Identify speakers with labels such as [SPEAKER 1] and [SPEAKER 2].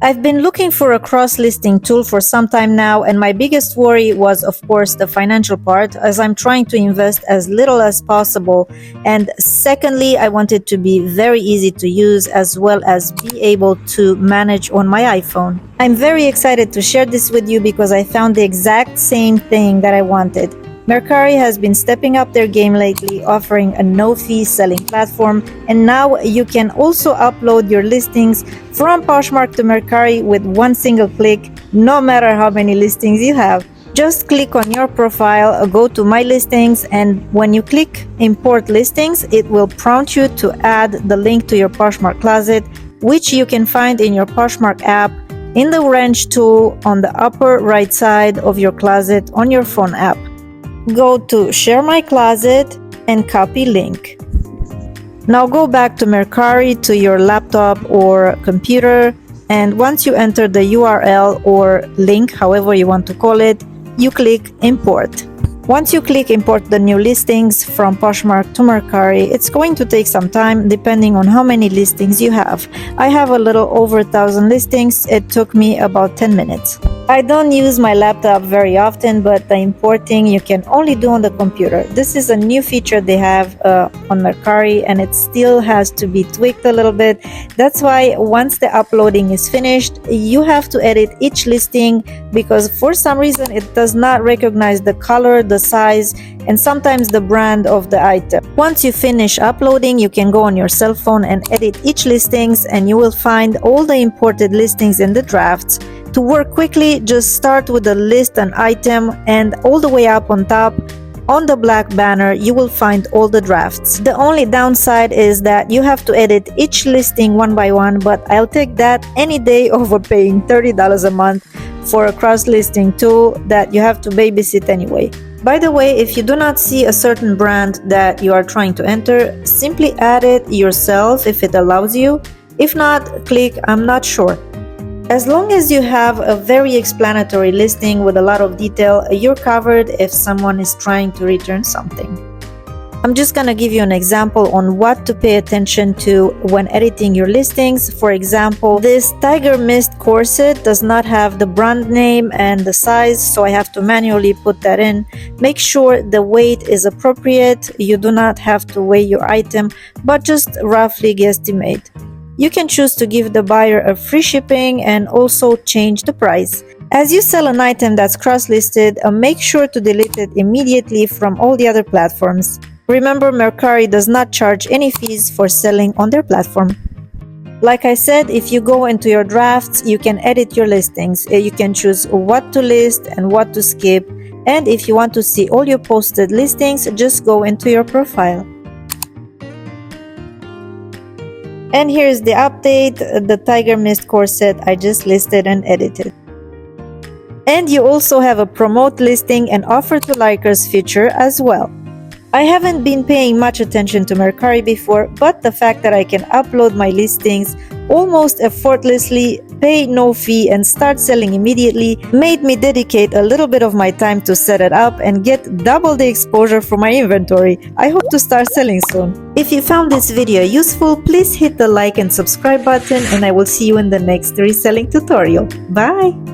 [SPEAKER 1] I've been looking for a cross-listing tool for some time now, and my biggest worry was, of course, the financial part, as I'm trying to invest as little as possible. And secondly, I want it to be very easy to use as well as be able to manage on my iPhone. I'm very excited to share this with you because I found the exact same thing that I wanted. Mercari has been stepping up their game lately, offering a no-fee selling platform, and now you can also upload your listings from Poshmark to Mercari with one single click, no matter how many listings you have. Just click on your profile, go to My Listings, and when you click Import Listings, it will prompt you to add the link to your Poshmark closet, which you can find in your Poshmark app in the wrench tool on the upper right side of your closet on your phone app. Go to Share My Closet and copy link. Now go back to Mercari to your laptop or computer, and once you enter the URL or link, however you want to call it, you click Import. Once you click Import the new listings from Poshmark to Mercari, it's going to take some time depending on how many listings you have. I have a little over 1,000 listings. It took me about 10 minutes. I don't use my laptop very often, but the importing you can only do on the computer. This is a new feature they have on Mercari, and it still has to be tweaked a little bit. That's why once the uploading is finished, you have to edit each listing because for some reason it does not recognize the color, the size, and sometimes the brand of the item. Once you finish uploading, you can go on your cell phone and edit each listings, and you will find all the imported listings in the drafts. To work quickly, just start with the list an item, and all the way up on top, on the black banner, you will find all the drafts. The only downside is that you have to edit each listing one by one, but I'll take that any day over paying $30 a month for a cross-listing tool that you have to babysit anyway. By the way, if you do not see a certain brand that you are trying to enter, simply add it yourself if it allows you. If not, click I'm not sure. As long as you have a very explanatory listing with a lot of detail, you're covered if someone is trying to return something. I'm just gonna give you an example on what to pay attention to when editing your listings. For example, this Tiger Mist corset does not have the brand name and the size, so I have to manually put that in. Make sure the weight is appropriate. You do not have to weigh your item, but just roughly guesstimate. You can choose to give the buyer a free shipping and also change the price. As you sell an item that's cross-listed, make sure to delete it immediately from all the other platforms. Remember, Mercari does not charge any fees for selling on their platform. Like I said, if you go into your drafts, you can edit your listings. You can choose what to list and what to skip. And if you want to see all your posted listings, just go into your profile. And here's the update, the Tiger Mist corset I just listed and edited. And you also have a promote listing and offer to likers feature as well. I haven't been paying much attention to Mercari before, but the fact that I can upload my listings almost effortlessly, pay no fee, and start selling immediately made me dedicate a little bit of my time to set it up and get double the exposure for my inventory. I hope to start selling soon. If you found this video useful, please hit the like and subscribe button, and I will see you in the next reselling tutorial. Bye!